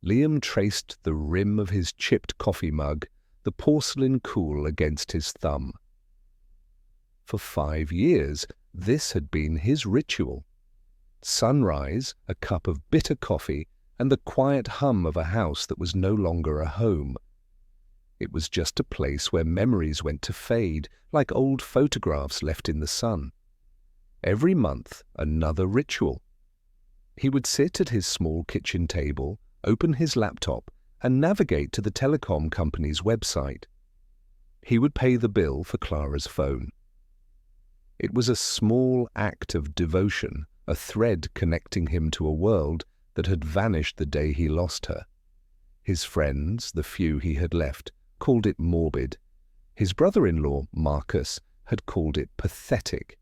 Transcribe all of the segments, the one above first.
Liam traced the rim of his chipped coffee mug, the porcelain cool against his thumb. For 5 years, this had been his ritual. Sunrise, a cup of bitter coffee, and the quiet hum of a house that was no longer a home. It was just a place where memories went to fade, like old photographs left in the sun. Every month, another ritual. He would sit at his small kitchen table, open his laptop, and navigate to the telecom company's website. He would pay the bill for Clara's phone. It was a small act of devotion, a thread connecting him to a world that had vanished the day he lost her. His friends, the few he had left, called it morbid. His brother-in-law, Marcus, had called it pathetic.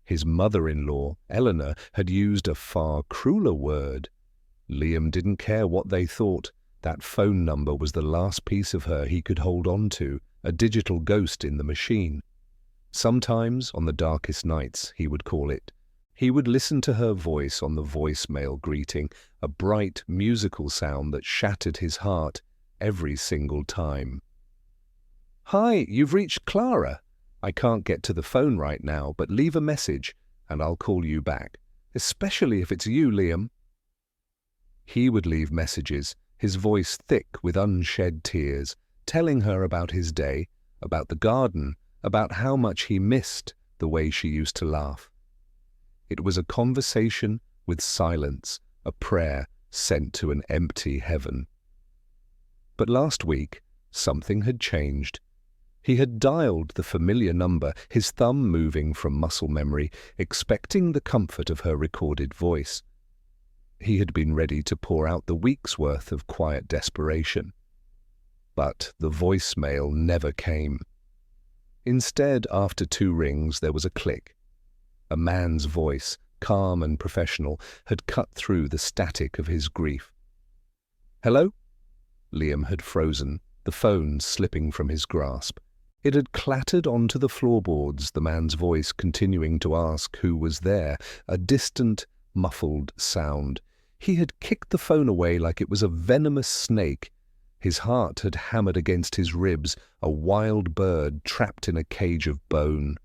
His mother-in-law, Eleanor, had used a far crueler word. Liam didn't care what they thought. That phone number was the last piece of her he could hold on to, a digital ghost in the machine. Sometimes, on the darkest nights, he would call it. He would listen to her voice on the voicemail greeting, a bright, musical sound that shattered his heart every single time. "Hi, you've reached Clara. I can't get to the phone right now, but leave a message and I'll call you back, especially if it's you, Liam." He would leave messages, his voice thick with unshed tears, telling her about his day, about the garden, about how much he missed the way she used to laugh. It was a conversation with silence, a prayer sent to an empty heaven. But last week, something had changed. He had dialed the familiar number, his thumb moving from muscle memory, expecting the comfort of her recorded voice. He had been ready to pour out the week's worth of quiet desperation. But the voicemail never came. Instead, after 2 rings, there was a click. A man's voice, calm and professional, had cut through the static of his grief. "Hello?" Liam had frozen, the phone slipping from his grasp. It had clattered onto the floorboards, the man's voice continuing to ask who was there, a distant, muffled sound. He had kicked the phone away like it was a venomous snake. His heart had hammered against his ribs, a wild bird trapped in a cage of bone.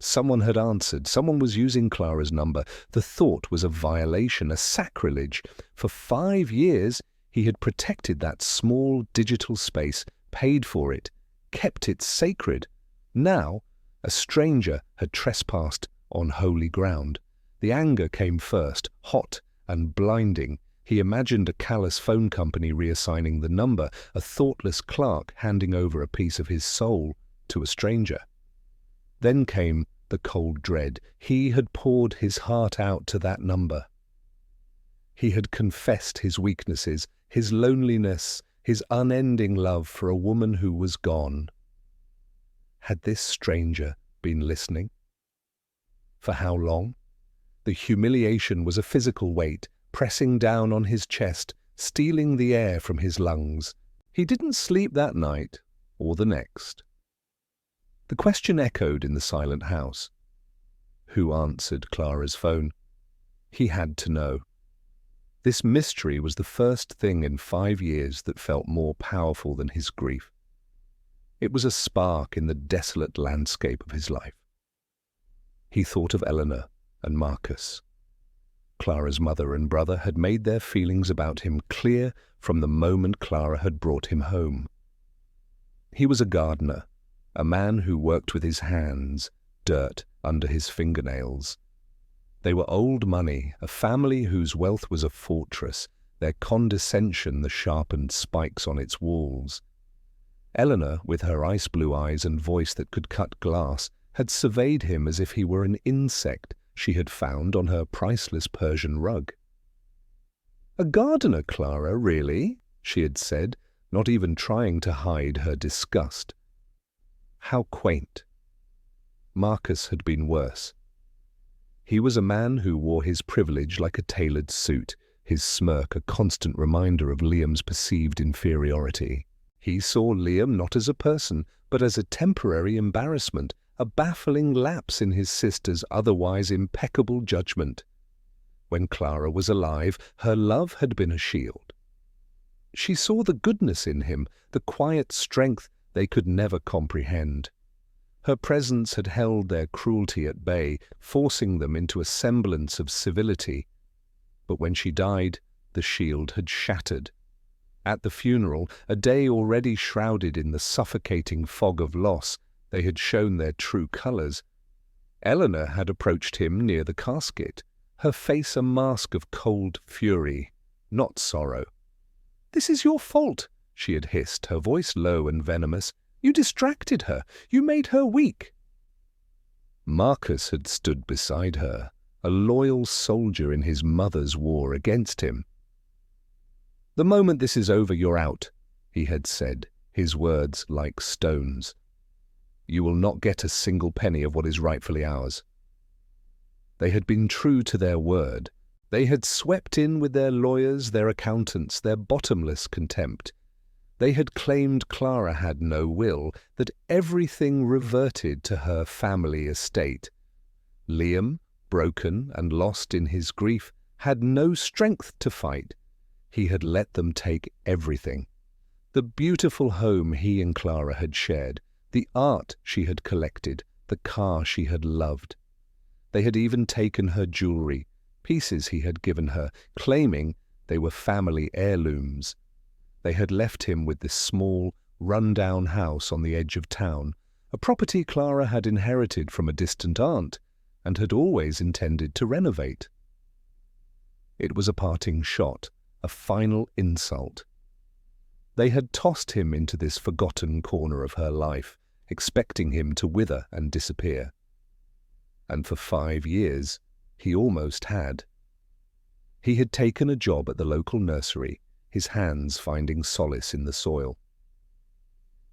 Someone had answered. Someone was using Clara's number. The thought was a violation, a sacrilege. For 5 years, he had protected that small digital space, paid for it, kept it sacred. Now, a stranger had trespassed on holy ground. The anger came first, hot and blinding. He imagined a callous phone company reassigning the number, a thoughtless clerk handing over a piece of his soul to a stranger. Then came the cold dread. He had poured his heart out to that number. He had confessed his weaknesses, his loneliness, his unending love for a woman who was gone. Had this stranger been listening? For how long? The humiliation was a physical weight, pressing down on his chest, stealing the air from his lungs. He didn't sleep that night, or the next. The question echoed in the silent house. Who answered Clara's phone? He had to know. This mystery was the first thing in 5 years that felt more powerful than his grief. It was a spark in the desolate landscape of his life. He thought of Eleanor and Marcus. Clara's mother and brother had made their feelings about him clear from the moment Clara had brought him home. He was a gardener, a man who worked with his hands, dirt under his fingernails. They were old money, a family whose wealth was a fortress, their condescension the sharpened spikes on its walls. Eleanor, with her ice-blue eyes and voice that could cut glass, had surveyed him as if he were an insect she had found on her priceless Persian rug. "A gardener, Clara, really?" she had said, not even trying to hide her disgust. How quaint. Marcus had been worse. He was a man who wore his privilege like a tailored suit, his smirk a constant reminder of Liam's perceived inferiority. He saw Liam not as a person, but as a temporary embarrassment, a baffling lapse in his sister's otherwise impeccable judgment. When Clara was alive, her love had been a shield. she saw the goodness in him, the quiet strength they could never comprehend. Her presence had held their cruelty at bay, forcing them into a semblance of civility. But when she died, the shield had shattered. At the funeral, a day already shrouded in the suffocating fog of loss, they had shown their true colours. Eleanor had approached him near the casket, her face a mask of cold fury, not sorrow. "This is your fault," she had hissed, her voice low and venomous. "You distracted her. You made her weak." Marcus had stood beside her, a loyal soldier in his mother's war against him. "The moment this is over, you're out," he had said, his words like stones. "You will not get a single penny of what is rightfully ours." They had been true to their word. They had swept in with their lawyers, their accountants, their bottomless contempt. They had claimed Clara had no will, that everything reverted to her family estate. Liam, broken and lost in his grief, had no strength to fight. He had let them take everything. The beautiful home he and Clara had shared, the art she had collected, the car she had loved. They had even taken her jewellery, pieces he had given her, claiming they were family heirlooms. They had left him with this small, run-down house on the edge of town, a property Clara had inherited from a distant aunt and had always intended to renovate. It was a parting shot, a final insult. They had tossed him into this forgotten corner of her life, expecting him to wither and disappear. And for 5 years, he almost had. He had taken a job at the local nursery, his hands finding solace in the soil.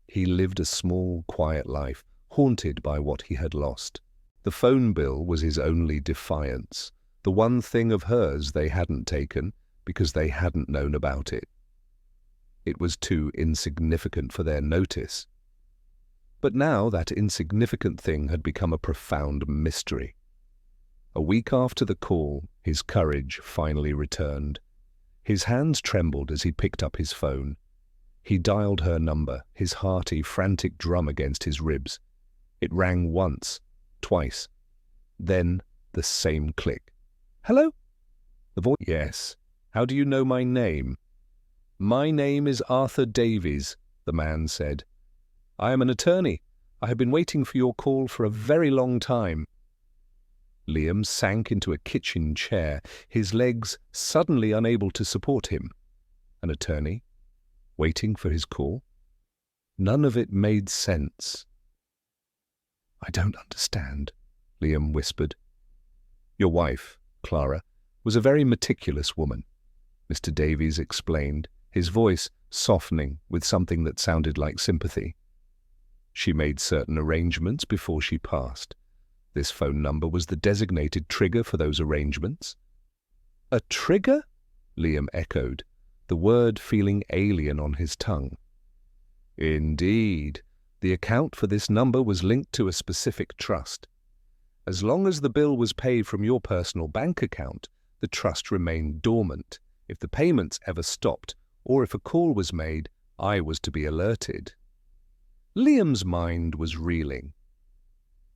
He lived a small, quiet life, haunted by what he had lost. The phone bill was his only defiance, the one thing of hers they hadn't taken because they hadn't known about it. It was too insignificant for their notice. But now that insignificant thing had become a profound mystery. A week after the call, his courage finally returned. His hands trembled as he picked up his phone. He dialed her number, his hearty, frantic drum against his ribs. It rang once, twice. Then the same click. "Hello?" The voice. "Yes. How do you know my name?" "My name is Arthur Davies," the man said. "I am an attorney. I have been waiting for your call for a very long time." Liam sank into a kitchen chair, his legs suddenly unable to support him. An attorney? Waiting for his call? None of it made sense. "I don't understand," Liam whispered. "Your wife, Clara, was a very meticulous woman," Mr. Davies explained, his voice softening with something that sounded like sympathy. "She made certain arrangements before she passed. This phone number was the designated trigger for those arrangements." "A trigger?" Liam echoed, the word feeling alien on his tongue. "Indeed. The account for this number was linked to a specific trust. As long as the bill was paid from your personal bank account, the trust remained dormant. If the payments ever stopped, or if a call was made, I was to be alerted." Liam's mind was reeling.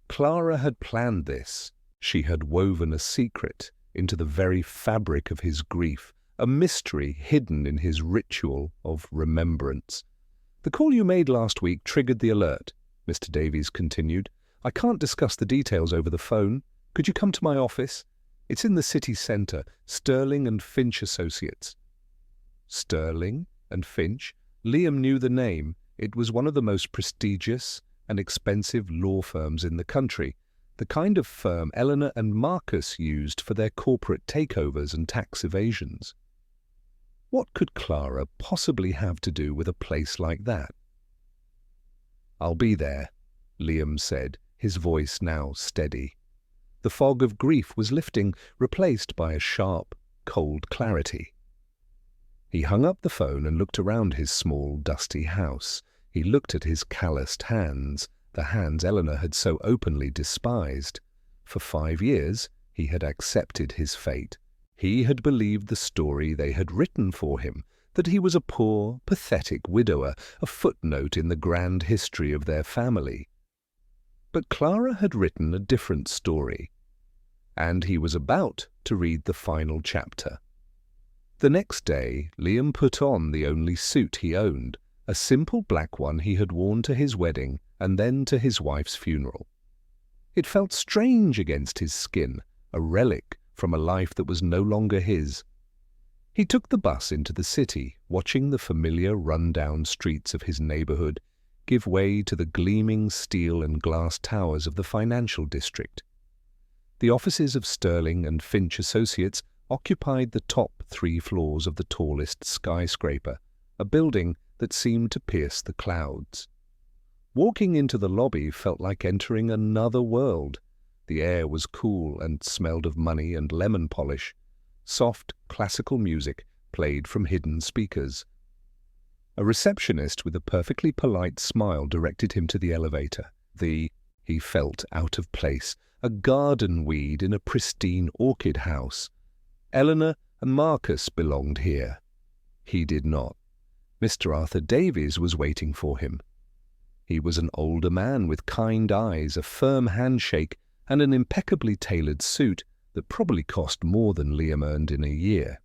Clara had planned this. She had woven a secret into the very fabric of his grief, a mystery hidden in his ritual of remembrance. "The call you made last week triggered the alert," Mr. Davies continued. "I can't discuss the details over the phone. Could you come to my office? It's in the city centre, Sterling and Finch Associates." Sterling and Finch? Liam knew the name. It was one of the most prestigious and expensive law firms in the country, the kind of firm Eleanor and Marcus used for their corporate takeovers and tax evasions. What could Clara possibly have to do with a place like that? "I'll be there," Liam said, his voice now steady. The fog of grief was lifting, replaced by a sharp, cold clarity. He hung up the phone and looked around his small, dusty house. He looked at his calloused hands, the hands Eleanor had so openly despised. For 5 years, he had accepted his fate. He had believed the story they had written for him, that he was a poor, pathetic widower, a footnote in the grand history of their family. But Clara had written a different story, and he was about to read the final chapter. The next day, Liam put on the only suit he owned, a simple black one he had worn to his wedding and then to his wife's funeral. It felt strange against his skin, a relic from a life that was no longer his. He took the bus into the city, watching the familiar run-down streets of his neighborhood give way to the gleaming steel and glass towers of the financial district. The offices of Sterling and Finch Associates occupied the top 3 floors of the tallest skyscraper, a building that seemed to pierce the clouds. Walking into the lobby felt like entering another world. The air was cool and smelled of money and lemon polish. Soft, classical music played from hidden speakers. A receptionist with a perfectly polite smile directed him to the elevator. He felt out of place, a garden weed in a pristine orchid house. Eleanor and Marcus belonged here. He did not. Mr. Arthur Davies was waiting for him. He was an older man with kind eyes, a firm handshake, and an impeccably tailored suit that probably cost more than Liam earned in a year.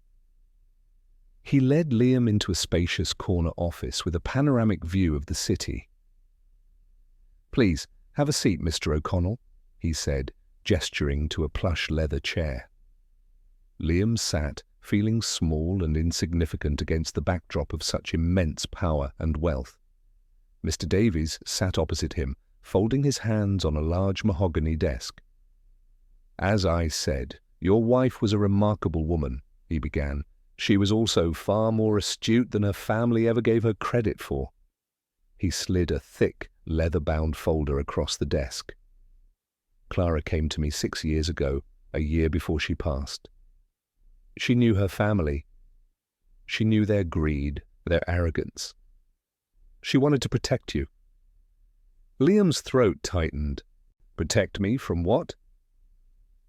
He led Liam into a spacious corner office with a panoramic view of the city. "Please, have a seat, Mr. O'Connell," he said, gesturing to a plush leather chair. Liam sat, feeling small and insignificant against the backdrop of such immense power and wealth. Mr. Davies sat opposite him, folding his hands on a large mahogany desk. "As I said, your wife was a remarkable woman," he began. "She was also far more astute than her family ever gave her credit for." He slid a thick, leather-bound folder across the desk. "Clara came to me 6 years ago, a year before she passed. She knew her family. She knew their greed, their arrogance. She wanted to protect you." Liam's throat tightened. "Protect me from what?"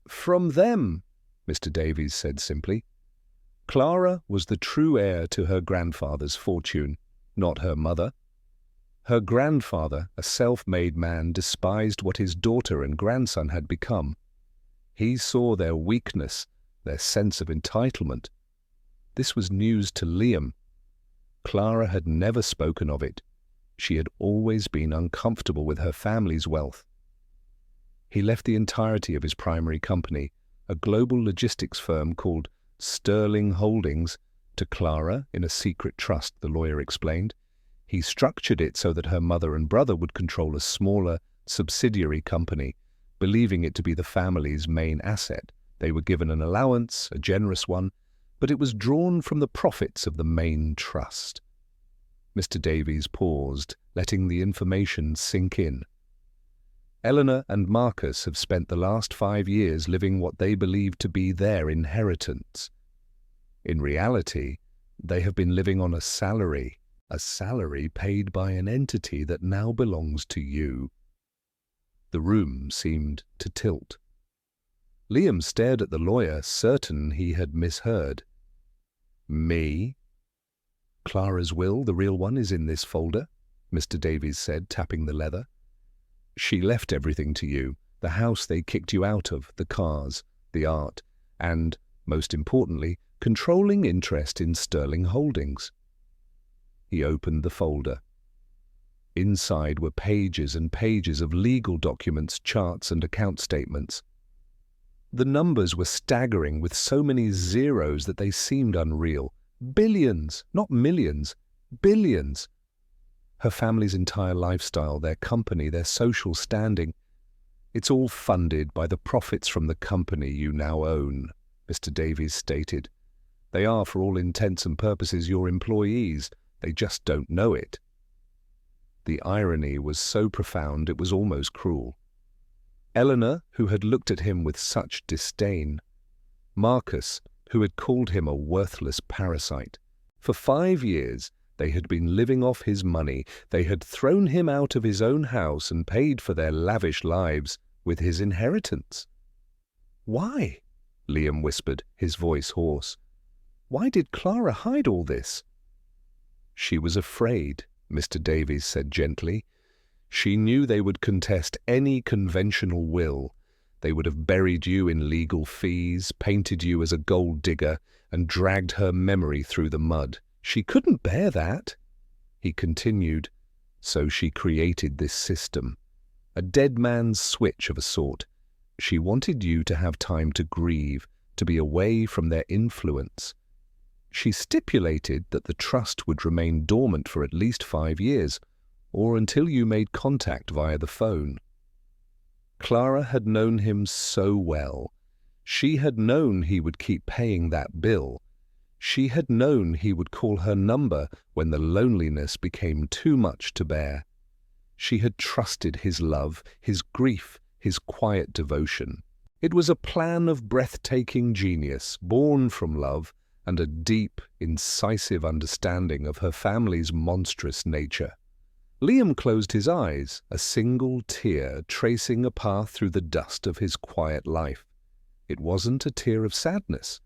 "From them," Mr. Davies said simply. "Clara was the true heir to her grandfather's fortune, not her mother. Her grandfather, a self-made man, despised what his daughter and grandson had become. He saw their weakness, their sense of entitlement. This was news to Liam. Clara had never spoken of it. She had always been uncomfortable with her family's wealth. He left the entirety of his primary company, a global logistics firm called Sterling Holdings, to Clara in a secret trust, the lawyer explained. He structured it so that her mother and brother would control a smaller, subsidiary company, believing it to be the family's main asset. They were given an allowance, a generous one, but it was drawn from the profits of the main trust. Mr. Davies paused, letting the information sink in. Eleanor and Marcus have spent the last 5 years living what they believe to be their inheritance. In reality, they have been living on a salary paid by an entity that now belongs to you. The room seemed to tilt. Liam stared at the lawyer, certain he had misheard. "Me?" "Clara's will, the real one, is in this folder," Mr. Davies said, tapping the leather. "She left everything to you, the house they kicked you out of, the cars, the art, and, most importantly, controlling interest in Sterling Holdings." He opened the folder. Inside were pages and pages of legal documents, charts, and account statements. The numbers were staggering, with so many zeros that they seemed unreal. Billions, not millions, billions. Her family's entire lifestyle, their company, their social standing. "It's all funded by the profits from the company you now own," Mr. Davies stated. "They are, for all intents and purposes, your employees. They just don't know it." The irony was so profound it was almost cruel. Eleanor, who had looked at him with such disdain. Marcus, who had called him a worthless parasite. For 5 years, they had been living off his money. They had thrown him out of his own house and paid for their lavish lives with his inheritance. "Why?" Liam whispered, his voice hoarse. "Why did Clara hide all this?" She was afraid, Mr. Davies said gently. She knew they would contest any conventional will. They would have buried you in legal fees, painted you as a gold digger, and dragged her memory through the mud. She couldn't bear that. He continued, so she created this system. A dead man's switch of a sort. She wanted you to have time to grieve, to be away from their influence. She stipulated that the trust would remain dormant for at least 5 years, or until you made contact via the phone. Clara had known him so well. She had known he would keep paying that bill. She had known he would call her number when the loneliness became too much to bear. She had trusted his love, his grief, his quiet devotion. It was a plan of breathtaking genius, born from love and a deep, incisive understanding of her family's monstrous nature. Liam closed his eyes, a single tear tracing a path through the dust of his quiet life. It wasn't a tear of sadness.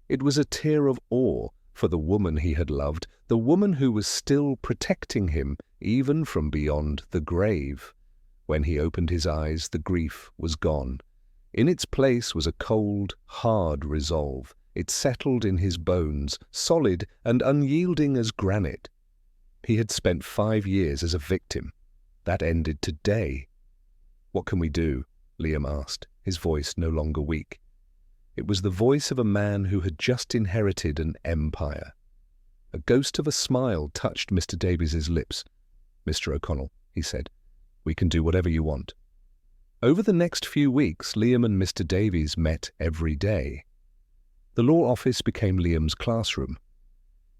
It was a tear of awe for the woman he had loved, the woman who was still protecting him even from beyond the grave. When he opened his eyes, the grief was gone. In its place was a cold, hard resolve. It settled in his bones, solid and unyielding as granite. He had spent 5 years as a victim. That ended today. "What can we do?" Liam asked, his voice no longer weak. It was the voice of a man who had just inherited an empire. A ghost of a smile touched Mr. Davies's lips. "Mr. O'Connell," he said, "we can do whatever you want." Over the next few weeks, Liam and Mr. Davies met every day. The law office became Liam's classroom.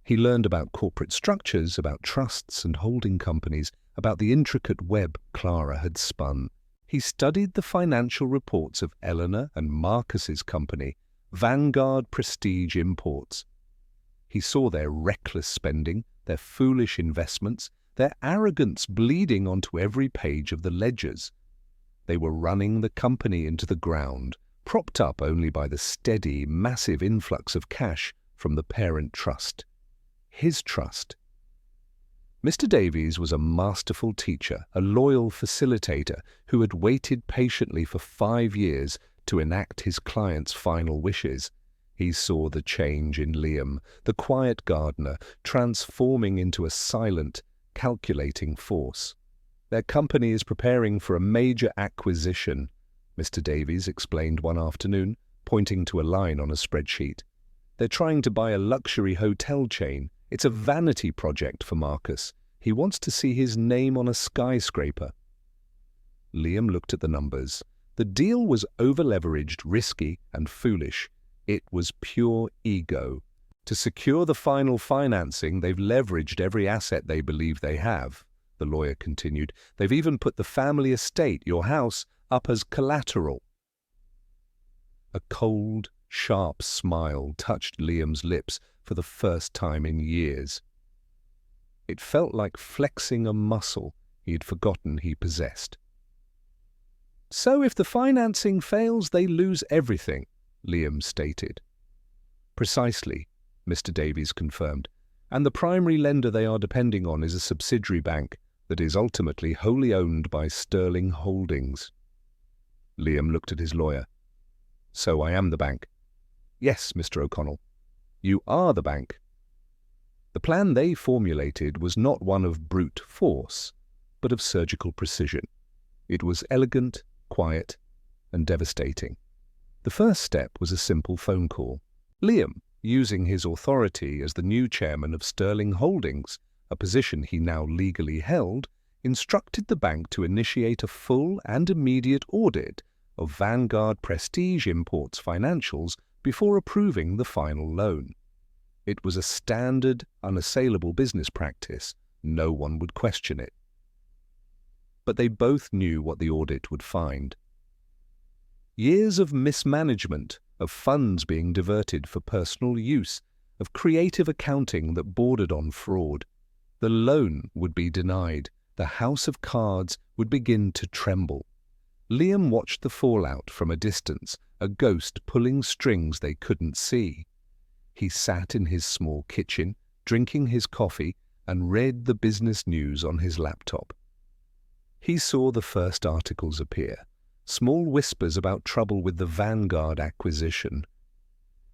He learned about corporate structures, about trusts and holding companies, about the intricate web Clara had spun. He studied the financial reports of Eleanor and Marcus's company, Vanguard Prestige Imports. He saw their reckless spending, their foolish investments, their arrogance bleeding onto every page of the ledgers. They were running the company into the ground, propped up only by the steady, massive influx of cash from the parent trust. His trust. Mr. Davies was a masterful teacher, a loyal facilitator who had waited patiently for 5 years to enact his client's final wishes. He saw the change in Liam, the quiet gardener, transforming into a silent, calculating force. "Their company is preparing for a major acquisition," Mr. Davies explained one afternoon, pointing to a line on a spreadsheet. "They're trying to buy a luxury hotel chain. It's a vanity project for Marcus. He wants to see his name on a skyscraper." Liam looked at the numbers. The deal was over-leveraged, risky, and foolish. It was pure ego. To secure the final financing, they've leveraged every asset they believe they have, the lawyer continued. "They've even put the family estate, your house, up as collateral." A cold, sharp smile touched Liam's lips for the first time in years. It felt like flexing a muscle he had forgotten he possessed. "So if the financing fails, they lose everything," Liam stated. "Precisely," Mr. Davies confirmed, "and the primary lender they are depending on is a subsidiary bank that is ultimately wholly owned by Sterling Holdings." Liam looked at his lawyer. "So I am the bank?" "Yes, Mr. O'Connell. You are the bank." The plan they formulated was not one of brute force, but of surgical precision. It was elegant, quiet, and devastating. The first step was a simple phone call. Liam, using his authority as the new chairman of Sterling Holdings, a position he now legally held, instructed the bank to initiate a full and immediate audit of Vanguard Prestige Imports financials before approving the final loan. It was a standard, unassailable business practice. No one would question it. But they both knew what the audit would find. Years of mismanagement, of funds being diverted for personal use, of creative accounting that bordered on fraud. The loan would be denied. The house of cards would begin to tremble. Liam watched the fallout from a distance, a ghost pulling strings they couldn't see. He sat in his small kitchen, drinking his coffee, and read the business news on his laptop. He saw the first articles appear, small whispers about trouble with the Vanguard acquisition.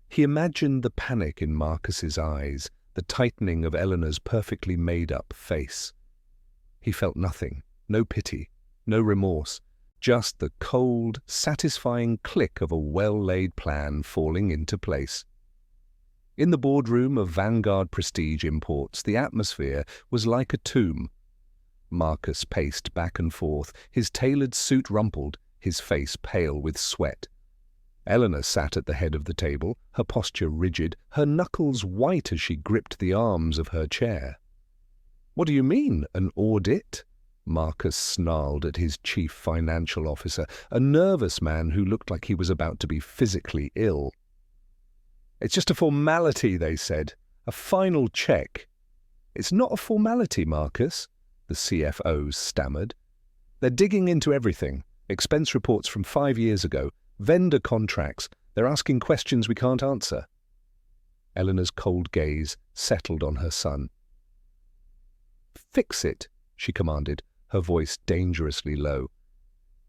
He imagined the panic in Marcus's eyes, the tightening of Eleanor's perfectly made-up face. He felt nothing, no pity, no remorse, just the cold, satisfying click of a well-laid plan falling into place. In the boardroom of Vanguard Prestige Imports, the atmosphere was like a tomb. Marcus paced back and forth, his tailored suit rumpled, his face pale with sweat. Eleanor sat at the head of the table, her posture rigid, her knuckles white as she gripped the arms of her chair. "What do you mean, an audit?" Marcus snarled at his chief financial officer, a nervous man who looked like he was about to be physically ill. "It's just a formality," they said. "A final check." "It's not a formality, Marcus," the CFO stammered. "They're digging into everything. Expense reports from 5 years ago, vendor contracts. They're asking questions we can't answer." Eleanor's cold gaze settled on her son. "Fix it," she commanded, her voice dangerously low.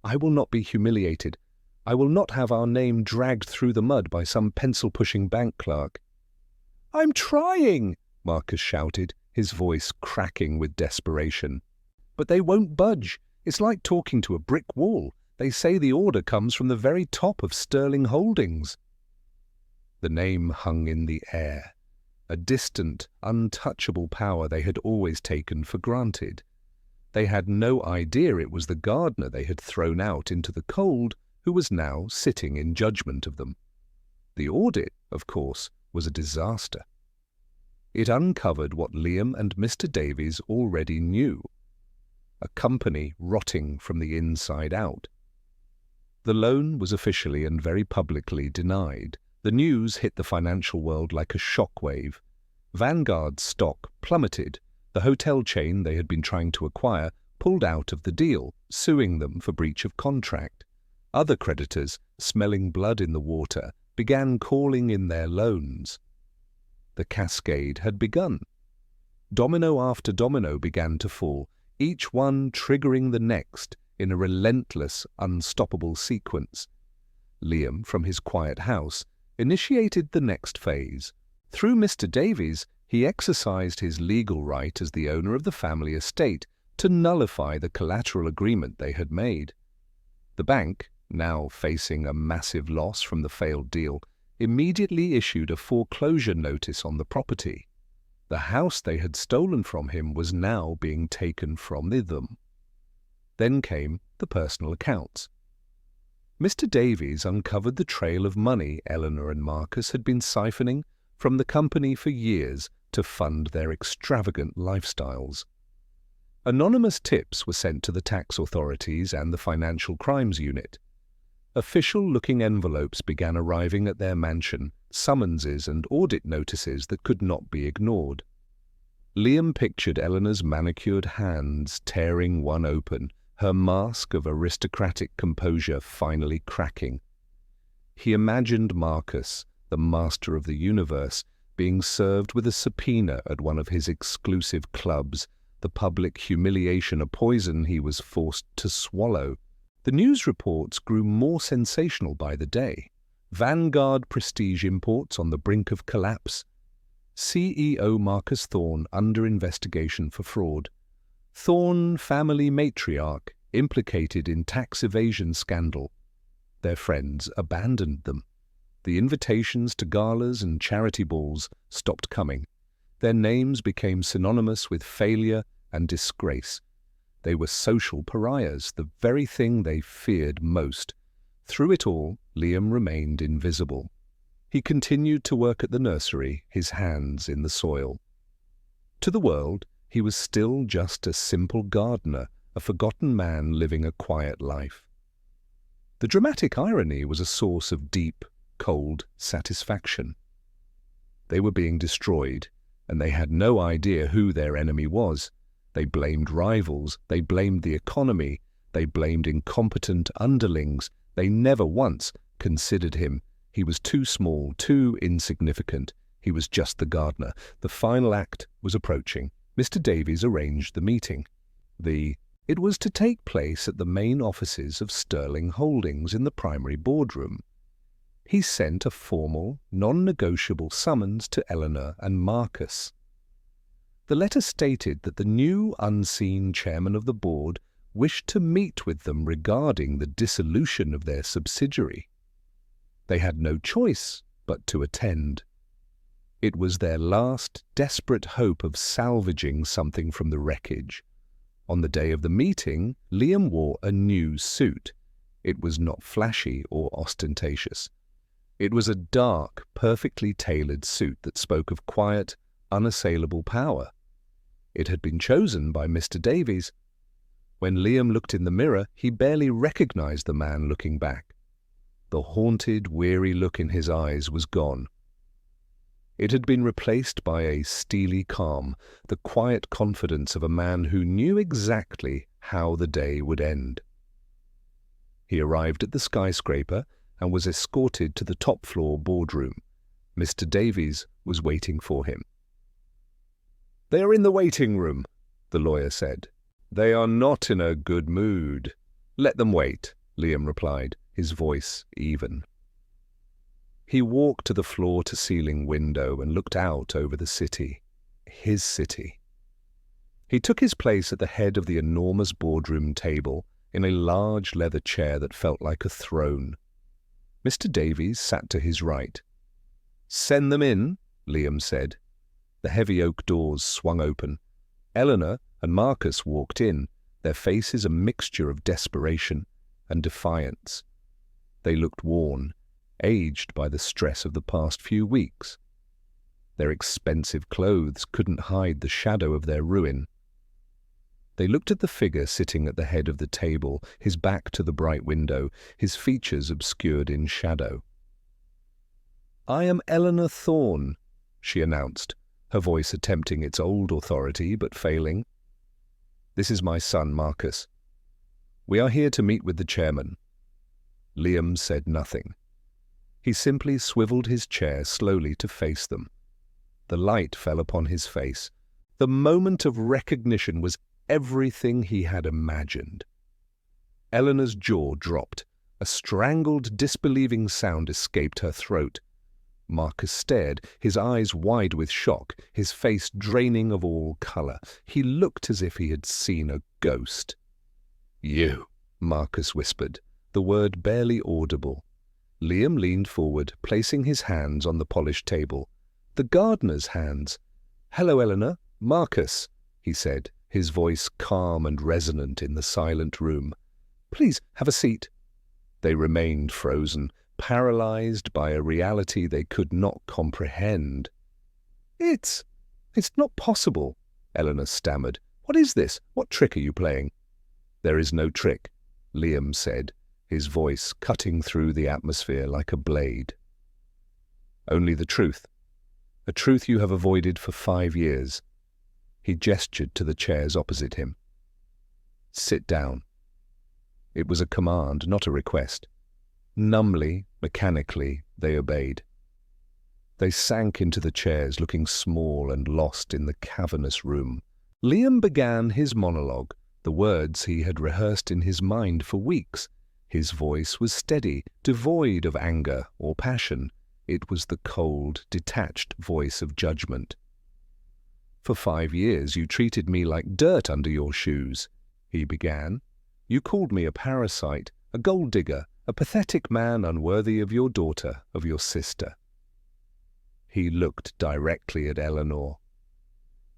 "I will not be humiliated. I will not have our name dragged through the mud by some pencil-pushing bank clerk." "I'm trying," Marcus shouted, his voice cracking with desperation. "But they won't budge. It's like talking to a brick wall. They say the order comes from the very top of Sterling Holdings." The name hung in the air, a distant, untouchable power they had always taken for granted. They had no idea it was the gardener they had thrown out into the cold who was now sitting in judgment of them. The audit, of course, was a disaster. It uncovered what Liam and Mr. Davies already knew: a company rotting from the inside out. The loan was officially and very publicly denied. The news hit the financial world like a shockwave. Vanguard's stock plummeted. The hotel chain they had been trying to acquire pulled out of the deal, suing them for breach of contract. Other creditors, smelling blood in the water, began calling in their loans. The cascade had begun. Domino after domino began to fall, each one triggering the next in a relentless, unstoppable sequence. Liam, from his quiet house, initiated the next phase. Through Mr. Davies, he exercised his legal right as the owner of the family estate to nullify the collateral agreement they had made. The bank, now facing a massive loss from the failed deal, immediately issued a foreclosure notice on the property. The house they had stolen from him was now being taken from them. Then came the personal accounts. Mr. Davies uncovered the trail of money Eleanor and Marcus had been siphoning from the company for years to fund their extravagant lifestyles. Anonymous tips were sent to the tax authorities and the Financial Crimes Unit. Official-looking envelopes began arriving at their mansion, summonses and audit notices that could not be ignored. Liam pictured Eleanor's manicured hands tearing one open, her mask of aristocratic composure finally cracking. He imagined Marcus, the master of the universe, being served with a subpoena at one of his exclusive clubs, the public humiliation a poison he was forced to swallow. The news reports grew more sensational by the day. Vanguard Prestige Imports on the brink of collapse. CEO Marcus Thorne under investigation for fraud. Thorne family matriarch implicated in tax evasion scandal. Their friends abandoned them. The invitations to galas and charity balls stopped coming. Their names became synonymous with failure and disgrace. They were social pariahs, the very thing they feared most. Through it all, Liam remained invisible. He continued to work at the nursery, his hands in the soil. To the world, he was still just a simple gardener, a forgotten man living a quiet life. The dramatic irony was a source of deep, cold satisfaction. They were being destroyed, and they had no idea who their enemy was. They blamed rivals, they blamed the economy, they blamed incompetent underlings. They never once considered him. He was too small, too insignificant. He was just the gardener. The final act was approaching. Mr. Davies arranged the meeting. It was to take place at the main offices of Sterling Holdings in the primary boardroom. He sent a formal, non-negotiable summons to Eleanor and Marcus. The letter stated that the new unseen chairman of the board wished to meet with them regarding the dissolution of their subsidiary. They had no choice but to attend. It was their last desperate hope of salvaging something from the wreckage. On the day of the meeting, Liam wore a new suit. It was not flashy or ostentatious. It was a dark, perfectly tailored suit that spoke of quiet, unassailable power. It had been chosen by Mr. Davies. When Liam looked in the mirror, he barely recognized the man looking back. The haunted, weary look in his eyes was gone. It had been replaced by a steely calm, the quiet confidence of a man who knew exactly how the day would end. He arrived at the skyscraper and was escorted to the top-floor boardroom. Mr. Davies was waiting for him. "They are in the waiting room," the lawyer said. "They are not in a good mood." "Let them wait," Liam replied, his voice even. He walked to the floor-to-ceiling window and looked out over the city, his city. He took his place at the head of the enormous boardroom table in a large leather chair that felt like a throne. Mr. Davies sat to his right. "Send them in," Liam said. The heavy oak doors swung open. Eleanor and Marcus walked in, their faces a mixture of desperation and defiance. They looked worn, aged by the stress of the past few weeks. Their expensive clothes couldn't hide the shadow of their ruin. They looked at the figure sitting at the head of the table, his back to the bright window, his features obscured in shadow. "I am Eleanor Thorne," she announced, her voice attempting its old authority but failing. "This is my son, Marcus. We are here to meet with the chairman." Liam said nothing. He simply swiveled his chair slowly to face them. The light fell upon his face. The moment of recognition was everything he had imagined. Eleanor's jaw dropped. A strangled, disbelieving sound escaped her throat. Marcus stared, his eyes wide with shock, his face draining of all color. He looked as if he had seen a ghost. "You," Marcus whispered, the word barely audible. Liam leaned forward, placing his hands on the polished table. The gardener's hands. "Hello, Eleanor. Marcus," he said, his voice calm and resonant in the silent room. "Please have a seat." They remained frozen, paralyzed by a reality they could not comprehend. It's not possible," Eleanor stammered. "What is this? What trick are you playing?" "There is no trick," Liam said, his voice cutting through the atmosphere like a blade. "Only the truth. A truth you have avoided for 5 years. He gestured to the chairs opposite him. "Sit down." It was a command, not a request. Numbly, mechanically, they obeyed. They sank into the chairs, looking small and lost in the cavernous room. Liam began his monologue, the words he had rehearsed in his mind for weeks. His voice was steady, devoid of anger or passion. It was the cold, detached voice of judgment. "For 5 years you treated me like dirt under your shoes," he began. "You called me a parasite, a gold digger, a pathetic man unworthy of your daughter, of your sister." He looked directly at Eleanor.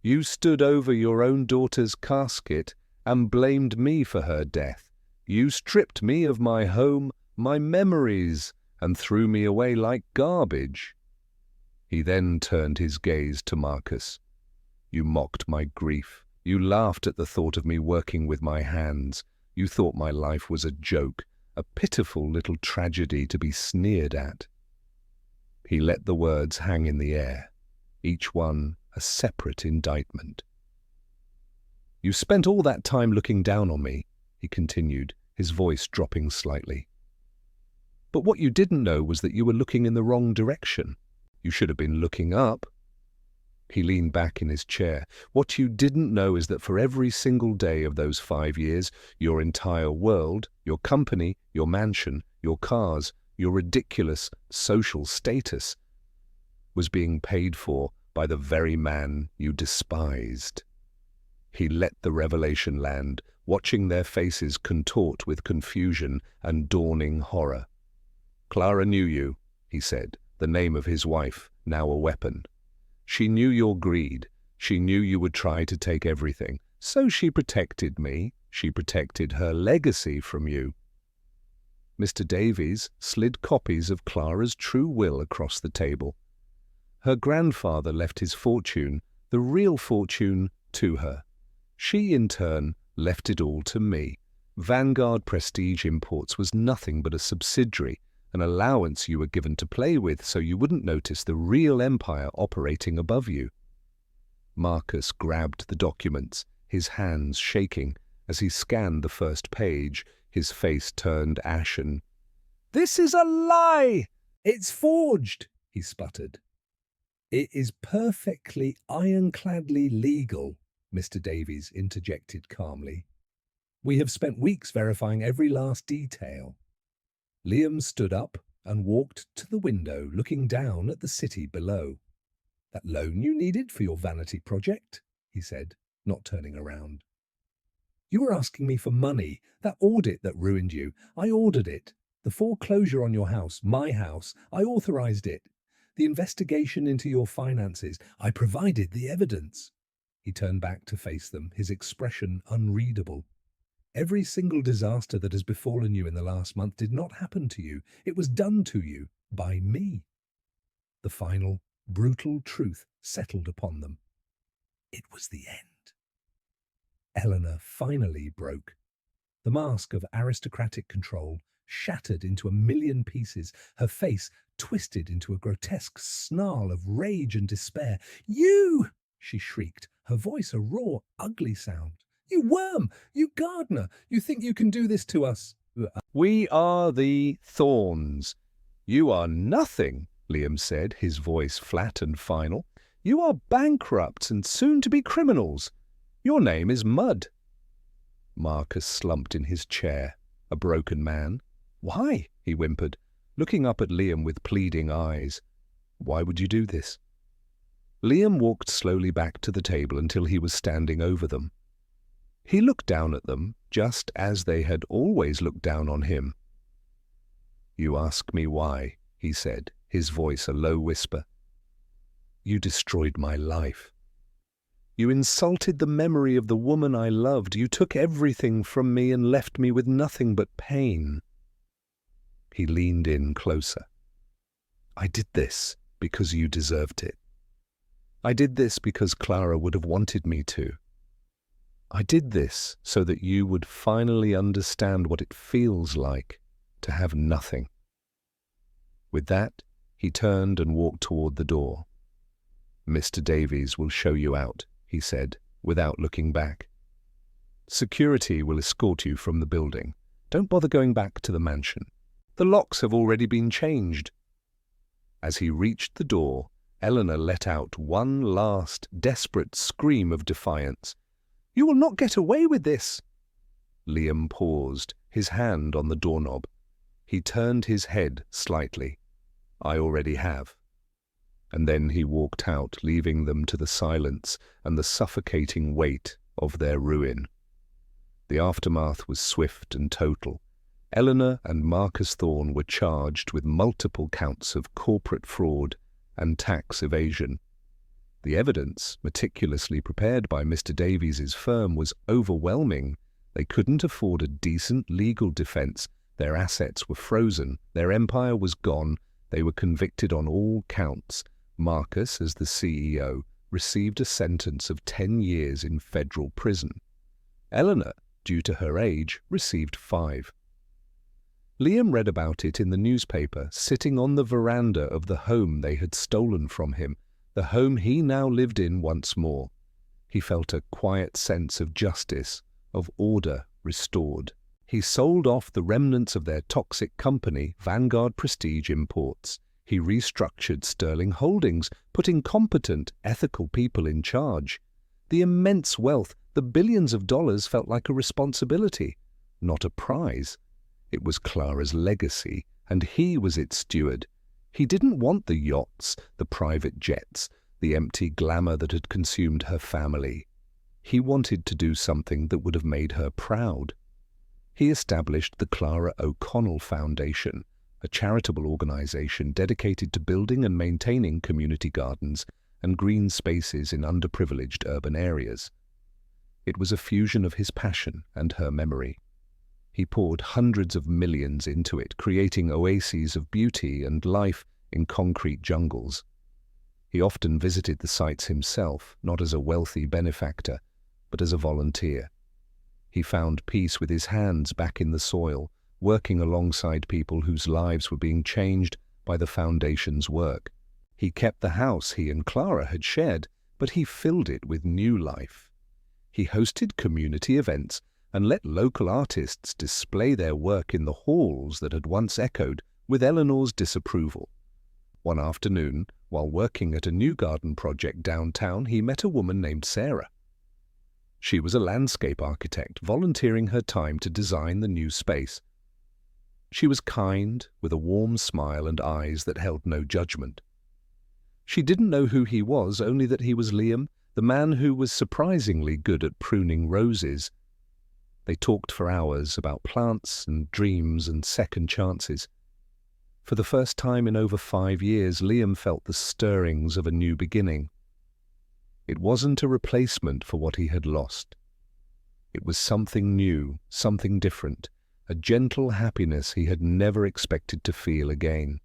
"You stood over your own daughter's casket and blamed me for her death. You stripped me of my home, my memories, and threw me away like garbage." He then turned his gaze to Marcus. "You mocked my grief. You laughed at the thought of me working with my hands. You thought my life was a joke, a pitiful little tragedy to be sneered at." He let the words hang in the air, each one a separate indictment. "You spent all that time looking down on me," he continued, his voice dropping slightly. "But what you didn't know was that you were looking in the wrong direction. You should have been looking up." He leaned back in his chair. What you didn't know is that for every single day of those 5 years, your entire world, your company, your mansion, your cars, your ridiculous social status was being paid for by the very man you despised. He let the revelation land, watching their faces contort with confusion and dawning horror. Clara knew you, he said, the name of his wife, now a weapon. She knew your greed. She knew you would try to take everything. So she protected me. She protected her legacy from you. Mr. Davies slid copies of Clara's true will across the table. Her grandfather left his fortune, the real fortune, to her. She, in turn, left it all to me. Vanguard Prestige Imports was nothing but a subsidiary, an allowance you were given to play with so you wouldn't notice the real empire operating above you. Marcus grabbed the documents, his hands shaking. As he scanned the first page, his face turned ashen. "This is a lie! It's forged!" he sputtered. "It is perfectly ironcladly legal," Mr. Davies interjected calmly. "We have spent weeks verifying every last detail." Liam stood up and walked to the window, looking down at the city below. "That loan you needed for your vanity project?" he said, not turning around. "You were asking me for money. That audit that ruined you, I ordered it. The foreclosure on your house, my house, I authorized it. The investigation into your finances, I provided the evidence." He turned back to face them, his expression unreadable. "Every single disaster that has befallen you in the last month did not happen to you. It was done to you by me." The final, brutal truth settled upon them. It was the end. Eleanor finally broke. The mask of aristocratic control shattered into a million pieces, her face twisted into a grotesque snarl of rage and despair. "You!" she shrieked, her voice a raw, ugly sound. "You worm! You gardener! You think you can do this to us?" "We are the Thorns. You are nothing," Liam said, his voice flat and final. "You are bankrupts and soon-to-be criminals. Your name is Mud." Marcus slumped in his chair, a broken man. "Why?" he whimpered, looking up at Liam with pleading eyes. "Why would you do this?" Liam walked slowly back to the table until he was standing over them. He looked down at them, just as they had always looked down on him. "You ask me why," he said, his voice a low whisper. "You destroyed my life. You insulted the memory of the woman I loved. You took everything from me and left me with nothing but pain." He leaned in closer. "I did this because you deserved it. I did this because Clara would have wanted me to. I did this so that you would finally understand what it feels like to have nothing." With that, he turned and walked toward the door. "Mr. Davies will show you out," he said, without looking back. "Security will escort you from the building. Don't bother going back to the mansion. The locks have already been changed." As he reached the door, Eleanor let out one last, desperate scream of defiance. "You will not get away with this!" Liam paused, his hand on the doorknob. He turned his head slightly. "I already have." And then he walked out, leaving them to the silence and the suffocating weight of their ruin. The aftermath was swift and total. Eleanor and Marcus Thorne were charged with multiple counts of corporate fraud and tax evasion. The evidence, meticulously prepared by Mr. Davies's firm, was overwhelming. They couldn't afford a decent legal defense. Their assets were frozen. Their empire was gone. They were convicted on all counts. Marcus, as the CEO, received a sentence of 10 years in federal prison. Eleanor, due to her age, received 5. Liam read about it in the newspaper, sitting on the veranda of the home they had stolen from him, the home he now lived in once more. He felt a quiet sense of justice, of order restored. He sold off the remnants of their toxic company, Vanguard Prestige Imports. He restructured Sterling Holdings, putting competent, ethical people in charge. The immense wealth, the billions of dollars, felt like a responsibility, not a prize. It was Clara's legacy, and he was its steward. He didn't want the yachts, the private jets, the empty glamour that had consumed her family. He wanted to do something that would have made her proud. He established the Clara O'Connell Foundation, a charitable organization dedicated to building and maintaining community gardens and green spaces in underprivileged urban areas. It was a fusion of his passion and her memory. He poured hundreds of millions into it, creating oases of beauty and life in concrete jungles. He often visited the sites himself, not as a wealthy benefactor, but as a volunteer. He found peace with his hands back in the soil, working alongside people whose lives were being changed by the foundation's work. He kept the house he and Clara had shared, but he filled it with new life. He hosted community events and let local artists display their work in the halls that had once echoed with Eleanor's disapproval. One afternoon, while working at a new garden project downtown, he met a woman named Sarah. She was a landscape architect, volunteering her time to design the new space. She was kind, with a warm smile and eyes that held no judgment. She didn't know who he was, only that he was Liam, the man who was surprisingly good at pruning roses. They talked for hours about plants and dreams and second chances. For the first time in over 5 years, Liam felt the stirrings of a new beginning. It wasn't a replacement for what he had lost. It was something new, something different, a gentle happiness he had never expected to feel again.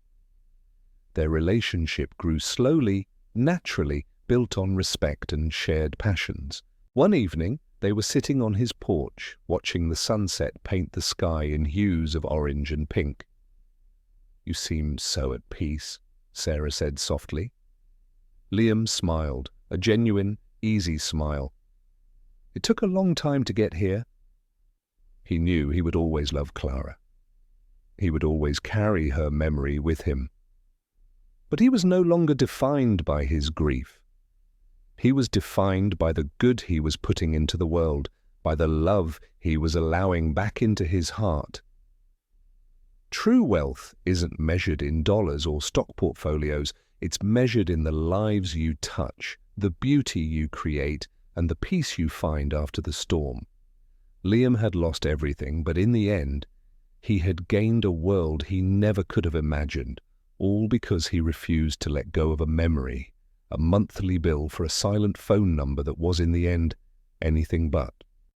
Their relationship grew slowly, naturally, built on respect and shared passions. One evening, they were sitting on his porch, watching the sunset paint the sky in hues of orange and pink. "You seem so at peace," Sarah said softly. Liam smiled, a genuine, easy smile. "It took a long time to get here." He knew he would always love Clara. He would always carry her memory with him. But he was no longer defined by his grief. He was defined by the good he was putting into the world, by the love he was allowing back into his heart. True wealth isn't measured in dollars or stock portfolios. It's measured in the lives you touch, the beauty you create, and the peace you find after the storm. Liam had lost everything, but in the end, he had gained a world he never could have imagined, all because he refused to let go of a memory, a monthly bill for a silent phone number that was in the end anything but.